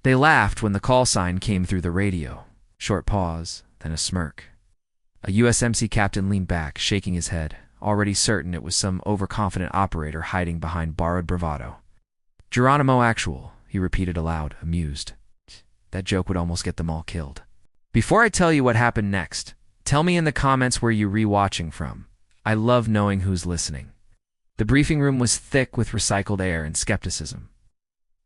They laughed when the call sign came through the radio. Short pause, then a smirk. A USMC captain leaned back, shaking his head, already certain it was some overconfident operator hiding behind borrowed bravado. "Geronimo Actual," he repeated aloud, amused. That joke would almost get them all killed. "Before I tell you what happened next, tell me in the comments where you're rewatching from. I love knowing who's listening." The briefing room was thick with recycled air and skepticism.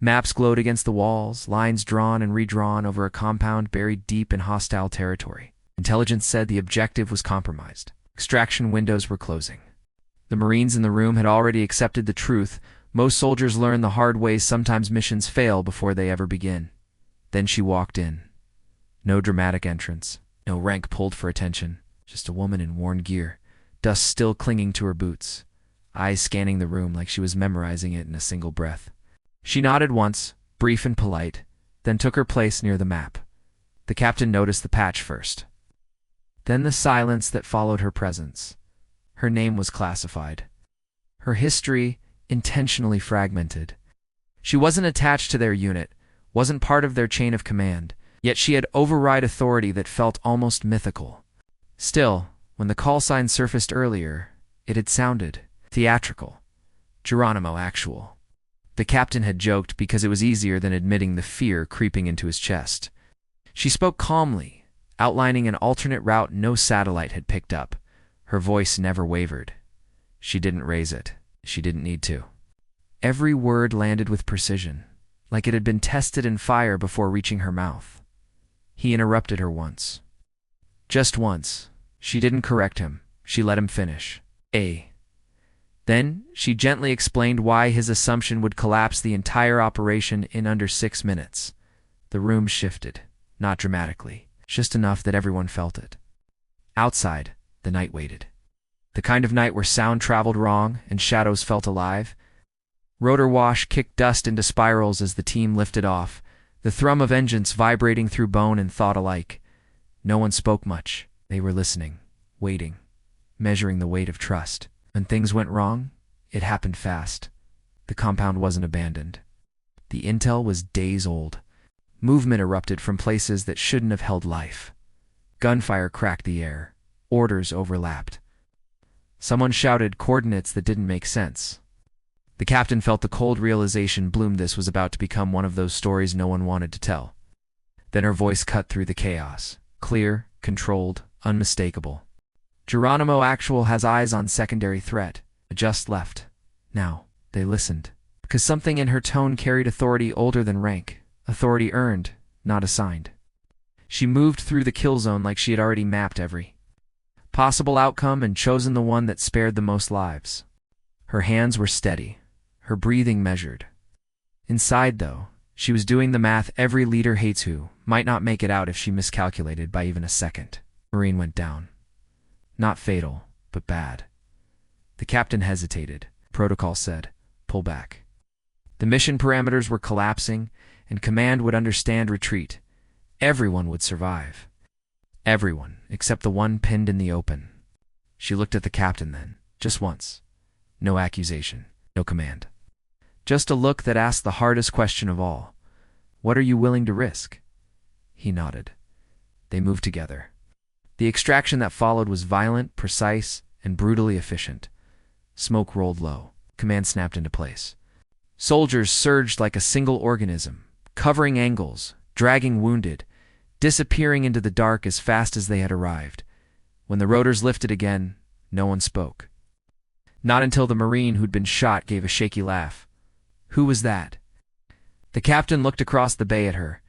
Maps glowed against the walls, lines drawn and redrawn over a compound buried deep in hostile territory. Intelligence said the objective was compromised. Extraction windows were closing. The Marines in the room had already accepted the truth. Most soldiers learn the hard way sometimes missions fail before they ever begin. Then she walked in. No dramatic entrance, no rank pulled for attention, just a woman in worn gear, dust still clinging to her boots, eyes scanning the room like she was memorizing it in a single breath. She nodded once, brief and polite, then took her place near the map. The captain noticed the patch first. Then the silence that followed her presence. Her name was classified. Her history intentionally fragmented. She wasn't attached to their unit, wasn't part of their chain of command, yet she had override authority that felt almost mythical. Still, when the call sign surfaced earlier, it had sounded theatrical. Geronimo Actual. The captain had joked because it was easier than admitting the fear creeping into his chest. She spoke calmly, outlining an alternate route no satellite had picked up. Her voice never wavered. She didn't raise it. She didn't need to. Every word landed with precision, like it had been tested in fire before reaching her mouth. He interrupted her once. Just once. She didn't correct him. She let him finish. Then she gently explained why his assumption would collapse the entire operation in under 6 minutes. The room shifted, not dramatically, just enough that everyone felt it. Outside, the night waited. The kind of night where sound traveled wrong and shadows felt alive. Rotor wash kicked dust into spirals as the team lifted off, the thrum of engines vibrating through bone and thought alike. No one spoke much. They were listening, waiting, measuring the weight of trust. When things went wrong, it happened fast. The compound wasn't abandoned. The intel was days old. Movement erupted from places that shouldn't have held life. Gunfire cracked the air. Orders overlapped. Someone shouted coordinates that didn't make sense. The captain felt the cold realization this was about to become one of those stories no one wanted to tell. Then her voice cut through the chaos. Clear, controlled, unmistakable. Geronimo Actual has eyes on secondary threat. Just left. Now, they listened. Because something in her tone carried authority older than rank. Authority earned, not assigned. She moved through the kill zone like she had already mapped every possible outcome and chosen the one that spared the most lives. Her hands were steady, her breathing measured. Inside, though, she was doing the math every leader hates who might not make it out if she miscalculated by even a second. Marine went down. Not fatal, but bad. The captain hesitated. Protocol said, "Pull back." The mission parameters were collapsing, and command would understand retreat. Everyone would survive. Everyone, except the one pinned in the open. She looked at the captain then, just once. No accusation, no command. Just a look that asked the hardest question of all. "What are you willing to risk?" He nodded. They moved together. The extraction that followed was violent, precise, and brutally efficient. Smoke rolled low. Command snapped into place. Soldiers surged like a single organism, covering angles, dragging wounded, disappearing into the dark as fast as they had arrived. When the rotors lifted again, no one spoke. Not until the Marine who'd been shot gave a shaky laugh. Who was that? The captain looked across the bay at her.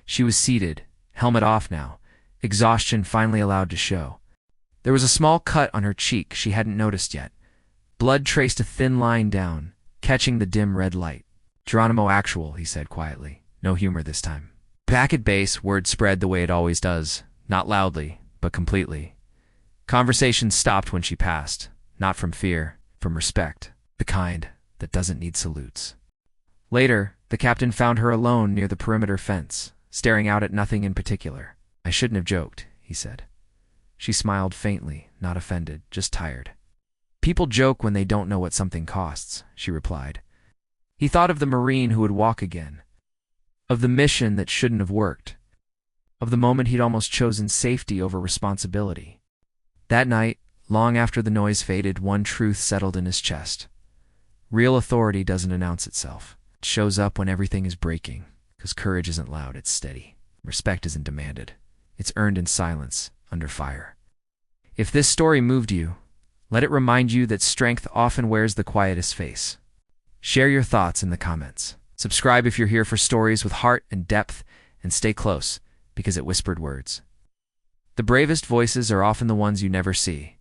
She was seated, helmet off now, exhaustion finally allowed to show. There was a small cut on her cheek she hadn't noticed yet. Blood traced a thin line down, catching the dim red light. "Geronimo Actual," he said quietly. No humor this time. Back at base, word spread the way it always does. Not loudly, but completely. Conversation stopped when she passed. Not from fear, from respect. The kind that doesn't need salutes. Later, the captain found her alone near the perimeter fence, staring out at nothing in particular. "I shouldn't have joked," he said. She smiled faintly, not offended, just tired. "People joke when they don't know what something costs," she replied. He thought of the Marine who would walk again. of the mission that shouldn't have worked, of the moment he'd almost chosen safety over responsibility. That night, long after the noise faded, one truth settled in his chest. Real authority doesn't announce itself. It shows up when everything is breaking, because courage isn't loud, it's steady. Respect isn't demanded. It's earned in silence, under fire. If this story moved you, let it remind you that strength often wears the quietest face. Share your thoughts in the comments. Subscribe if you're here for stories with heart and depth, and stay close, because it whispered words. The bravest voices are often the ones you never see.